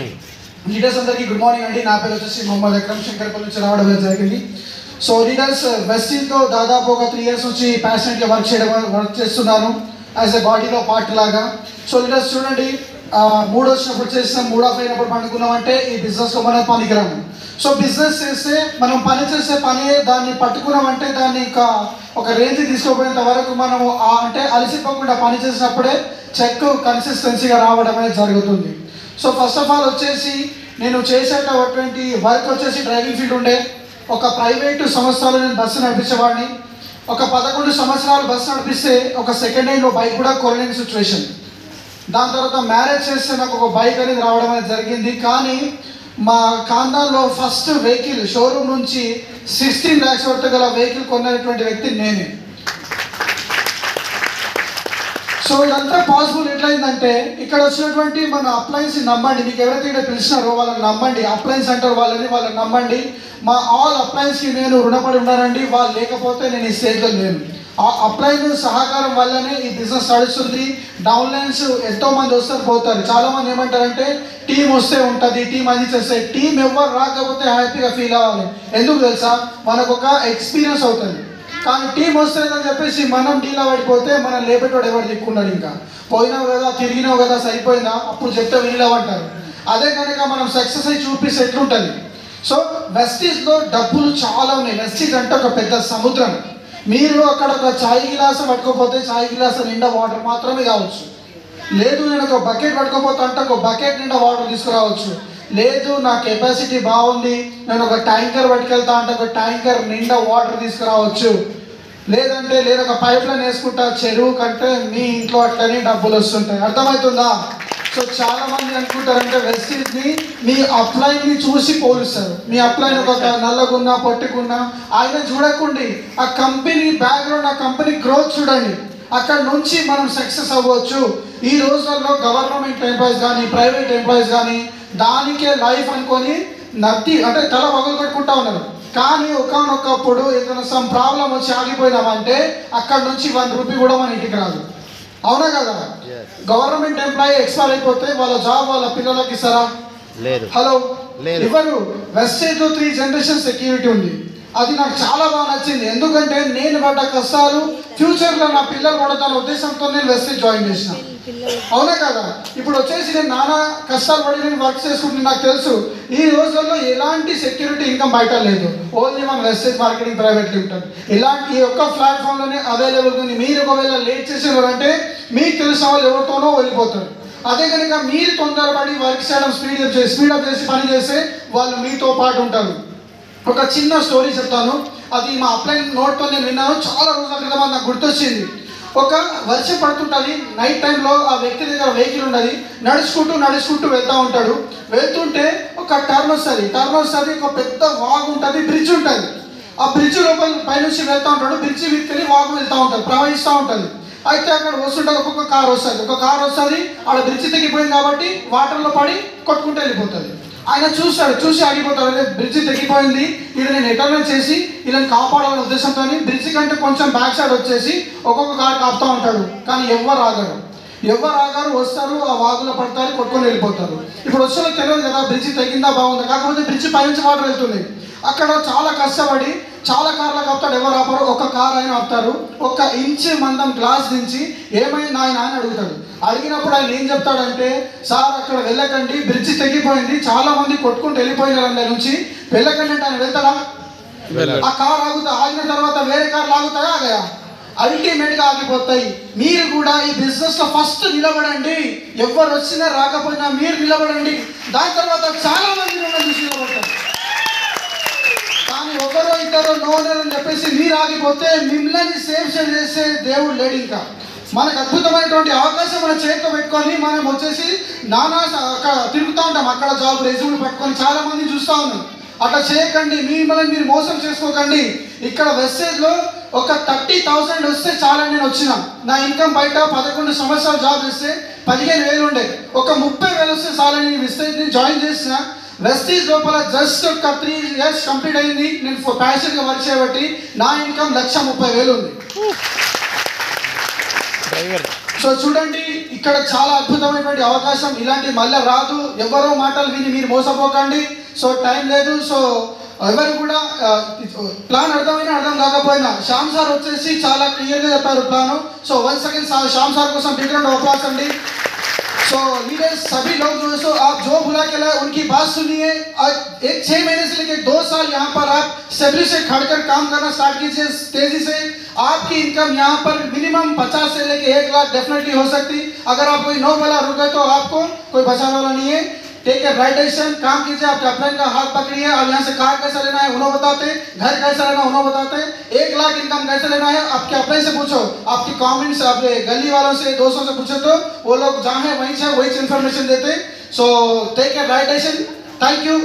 Morning leaders అందరికీ good morning అండి. నా పేరు వచ్చేసి మొహమ్మద్ అక్రమ్, శంకర్పల్లి నుంచి రావడం జరిగింది. సో లీడర్స్ వెస్టీన్తో దాదాపు ఒక 3 years నుంచి ప్యాషనెట్గా వర్క్ చేస్తున్నాను యాజ్ ఎ బాడీలో పార్ట్ లాగా. సో లీడర్స్ చూడండి, మూడు వచ్చినప్పుడు చేస్తాం, మూడ్ ఆఫ్ అయినప్పుడు పండుకున్నాం అంటే ఈ బిజినెస్లో మనం పనికిరాము. సో బిజినెస్ చేస్తే మనం పని చేసే పని దాన్ని పట్టుకున్నామంటే దాన్ని ఒక రేంజ్ తీసుకోపోయేంత వరకు మనము అంటే అలసిపోకుండా పని చేసినప్పుడే చెక్ కన్సిస్టెన్సీగా రావడం అనేది జరుగుతుంది. సో ఫస్ట్ ఆఫ్ ఆల్ వచ్చేసి నేను చేసేటటువంటి వర్క్ వచ్చేసి డ్రైవింగ్ ఫీల్డ్ ఉండే. ఒక ప్రైవేటు సంస్థలో నేను బస్సు నడిపించేవాడిని. ఒక 11 సంవత్సరాలు బస్సు నడిపిస్తే ఒక సెకండ్ హ్యాండ్లో బైక్ కూడా కొనలేని సిచ్యువేషన్. దాని తర్వాత మ్యారేజ్ చేస్తే నాకు ఒక బైక్ అనేది రావడం అనేది జరిగింది. కానీ మా ఖాందాన్లో ఫస్ట్ వెహికల్ షోరూమ్ నుంచి 16 lakhs వరకు గల వెహికల్ కొన్నటువంటి వ్యక్తి నేనే. సో ఇదంతా పాసిబుల్ ఎట్లయిందంటే ఇక్కడ వచ్చినటువంటి మన అప్లయన్స్ నమ్మండి, మీకు ఎవరైతే ఇక్కడ పిలిచినారో వాళ్ళని నమ్మండి, అప్లయన్స్ సెంటర్ వాళ్ళని నమ్మండి. మా ఆల్ అప్లయన్స్కి నేను రుణపడి ఉన్నానండి. వాళ్ళు లేకపోతే నేను ఈ స్టేజ్లో లేను. ఆ అప్లయన్స్ సహకారం వల్లనే ఈ బిజినెస్ నడుస్తుంది. డౌన్లైన్స్ ఎంతోమంది వస్తారు పోతారు. చాలామంది ఏమంటారంటే టీం వస్తే ఉంటుంది, టీం అది చేస్తే. టీం ఎవరు రాకపోతే హ్యాపీగా ఫీల్ అవ్వాలి. ఎందుకు తెలుసా, మనకు ఒక ఎక్స్పీరియన్స్ అవుతుంది. కానీ టీం వస్తుందని చెప్పేసి మనం డీలా పడిపోతే మనం లేపేటోడు ఎవరు దిక్కున్నాడు. ఇంకా పోయినావు కదా, తిరిగినావు కదా, సరిపోయిందా, అప్పుడు చెప్తే వినలేమంటారు. అదే కనుక మనం సక్సెస్ అయి చూపిస్తే ఎట్లుంటుంది. సో వెస్టీజ్లో డబ్బులు చాలా ఉన్నాయి. వెస్టీజ్ అంటే ఒక పెద్ద సముద్రం. మీరు అక్కడ ఒక చాయ్ గిలాసు పట్టుకోపోతే చాయ్ గిలాసు నిండా వాటర్ మాత్రమే కావచ్చు. లేదు నేను ఒక బకెట్ పట్టుకోపోతా అంటే ఒక బకెట్ నిండా వాటర్ తీసుకురావచ్చు. లేదు నా కెపాసిటీ బాగుంది, నేను ఒక ట్యాంకర్ పట్టుకెళ్తా అంటే ఒక ట్యాంకర్ నిండా వాటర్ తీసుకురావచ్చు. లేదంటే లేదు ఒక పైప్ లైన్ వేసుకుంటా చెరువు కంటే మీ ఇంట్లో అట్లనే డబ్బులు వస్తుంటాయి. అర్థమవుతుందా? సో చాలా మంది అనుకుంటారంటే వెస్టీజ్ని మీ అప్లైన్ని చూసి పోలుస్తారు. మీ అప్లైన్ ఒక నల్లగున్నా పొట్టుకున్నా ఆయన చూడకండి, ఆ కంపెనీ బ్యాక్గ్రౌండ్, ఆ కంపెనీ గ్రోత్ చూడండి. అక్కడ నుంచి మనం సక్సెస్ అవ్వచ్చు. ఈ రోజుల్లో గవర్నమెంట్ ఎంప్లాయీస్ కానీ ప్రైవేట్ ఎంప్లాయీస్ కానీ దానికే లైఫ్ అనుకొని అంటే తల పగలు కొట్టుకుంటా ఉన్నారు. కానీ ఒకనొకప్పుడు ఏదైనా సమ్ ప్రాబ్లం వచ్చి ఆగిపోయినామంటే అక్కడ నుంచి 1 రూపీ కూడా మన ఇంటికి రాదు. అవునా కదా? గవర్నమెంట్ ఎంప్లాయీ ఎక్స్పైర్ అయిపోతే వాళ్ళ జాబ్ వాళ్ళ పిల్లలకి ఇస్తారా? లేదు. హలో, లేదు. ఎవరు? వెస్టేజ్లో 3 generations సెక్యూరిటీ ఉంది. అది నాకు చాలా బాగా నచ్చింది. ఎందుకంటే నేను పడ్డ కష్టాలు ఫ్యూచర్లో నా పిల్లలు పడతాన ఉద్దేశంతో నేను వెస్టేజ్ జాయిన్ చేసిన. అవునా కదా? ఇప్పుడు వచ్చేసి నేను నానా కష్టాలు పడి నేను వర్క్ చేసుకుంటున్నాను. నాకు తెలుసు ఈ రోజుల్లో ఎలాంటి సెక్యూరిటీ ఇన్కమ్ బయట లేదు. ఓన్లీ మన వెస్టేజ్ మార్కెటింగ్ ప్రైవేట్ లిమిటెడ్ ఇలాంటి ఈ ఒక్క ప్లాట్ఫామ్లోనే అవైలబుల్ ఉంది. మీరు ఒకవేళ లేట్ చేసేవారంటే మీకు తెలిసిన వాళ్ళు ఎవరితోనో వెళ్ళిపోతారు. అదే కనుక మీరు తొందరపడి వర్క్ చేయడం స్పీడప్ చేసి పని చేస్తే వాళ్ళు మీతో పాటు ఉంటారు. ఒక చిన్న స్టోరీ చెప్తాను. అది మా అప్లైన్ నోట్తో నేను విన్నాను. చాలా రోజుల క్రితం నాకు గుర్తొచ్చింది. ఒక వర్షం పడుతుంటుంది, నైట్ టైంలో ఆ వ్యక్తి దగ్గర వెహికల్ ఉన్నది. నడుచుకుంటూ వెళ్తూ ఉంటాడు. వెళ్తుంటే ఒక టర్న్ వస్తుంది, ఒక పెద్ద వాగు ఉంటుంది, బ్రిడ్జ్ ఉంటుంది. ఆ బ్రిడ్జ్ లోపల పైనుంచి వెళ్తూ ఉంటాడు. బ్రిడ్జ్ మీదకి వాగు వెళ్తూ ఉంటుంది, ప్రవహిస్తూ ఉంటుంది. అయితే అక్కడ వస్తుంటే ఒక కార్ వస్తుంది. ఆడ బ్రిడ్జ్ తెగిపోయింది కాబట్టి వాటర్లో పడి కొట్టుకుంటూ వెళ్ళిపోతుంది. ఆయన చూసి ఆగిపోతాడు. అదే బ్రిడ్జ్ తెగిపోయింది, ఇది నేను ఎటర్న్ చేసి వీళ్ళని కాపాడాలనే ఉద్దేశంతో బ్రిడ్జ్ కంటే కొంచెం బ్యాక్ సైడ్ వచ్చేసి ఒక్కొక్క కార్ కాపుతూ ఉంటాడు. కానీ ఎవరు ఆగారు, వస్తారు, ఆ వాగులో పడతారు, కొట్టుకొని వెళ్ళిపోతారు. ఇప్పుడు వచ్చే తెలియదు కదా బ్రిడ్జ్ తెగిందా బాగుందా. కాకపోతే బ్రిడ్జ్ పైనుంచి వాటర్ వెళ్తుంది. అక్కడ చాలా కష్టపడి చాలా కార్లు ఆపుతాడు, ఎవరు ఆపరు. ఒక కార్ ఆయన ఆపుతారు. 1 ఇంచ్ మందం గ్లాస్ దించి ఏమైంది ఆయన అడుగుతాడు. అడిగినప్పుడు ఆయన ఏం చెప్తాడంటే, సార్ అక్కడ వెళ్ళకండి, బ్రిడ్జ్ తెగిపోయింది, చాలా మంది కొట్టుకుంటూ వెళ్ళిపోయినారు, అందులో నుంచి వెళ్ళకండి అంటే ఆయన వెళ్తాడా? ఆ కార్ ఆగిన తర్వాత వేరే కార్లు ఆగాయా? అల్టిమేట్గా ఆగిపోతాయి. మీరు కూడా ఈ బిజినెస్లో ఫస్ట్ నిలబడండి. ఎవరు వచ్చినా రాకపోయినా మీరు నిలబడండి. దాని తర్వాత చాలా మంది చూసి నిలబడతారు. కానీ ఒకరో ఇద్దరు నోనని చెప్పేసి మీరు ఆగిపోతే మిమ్మల్ని సేవ్ చేసే దేవుడు లేడు. ఇంకా మనకు అద్భుతమైనటువంటి అవకాశం మన చేతిలో పెట్టుకొని మనం వచ్చేసి నానా అక్కడ తిరుగుతూ ఉంటాం. అక్కడ జాబ్ రెజ్యూమ్ పట్టుకొని చాలా మంది చూస్తూ ఉన్నాం. అట్లా చేయకండి, మిమ్మల్ని మీరు మోసం చేసుకోకండి. ఇక్కడ వెస్టేజ్లో ఒక 30,000 వస్తే చాలా నేను వచ్చిన. నా ఇన్కమ్ బయట 11 సంవత్సరాలు జాబ్ చేస్తే 15,000 ఉండే. ఒక 30,000 వస్తే చాలా నేను వెస్టేజ్ని జాయిన్ చేసిన. వెస్టీజ్ లోపల జస్ట్ ఒక 3 years కంప్లీట్ అయింది. నేను ప్యాషన్గా వర్క్ చేయబట్టి నా ఇన్కమ్ 1,30,000 ఉంది. సో చూడండి, ఇక్కడ చాలా అద్భుతమైనటువంటి అవకాశం, ఇలాంటి మళ్ళీ రాదు. ఎవరో మాటలు విని మీరు మోసపోకండి. సో టైం లేదు. సో ఎవరు కూడా ప్లాన్ అర్థమైనా అర్థం కాకపోయినా శ్యామ్ సార్ వచ్చేసి చాలా క్లియర్గా చెప్పారు plan. So once again Shyam sir కోసం बिग राउंड ऑफ अप्लॉज अंडी. सो लीडर्स सभी लोग जो है सो आप जो बुला के लाए उनकी बात सुनिए. एक 6 महीने से लेकर 2 साल यहाँ पर आप स्टेबलिश से खड़कर काम करना स्टार्ट कीजिए तेजी से. आपकी इनकम यहाँ पर मिनिमम 50 से लेकर 1 लाख डेफिनेटली हो सकती. अगर आप कोई 9 वाला रुक गए तो आपको कोई बचाने वाला नहीं है. टेक ए राइट डिसीजन, काम कीजिए. आपके अपलाइन का हाथ पकड़िए. अब यहाँ से कार कैसे लेना है उन्होंने बताते, घर कैसे लेना उन्होंने बताते, 1 लाख इनकम कैसे लेना है आपके अपलाइन से पूछो, आपकी कमेंट्स आपके गली वालों से दोस्तों से पूछो तो वो लोग जहाँ है वहीं से इन्फॉर्मेशन देते. So take a right decision. Thank you.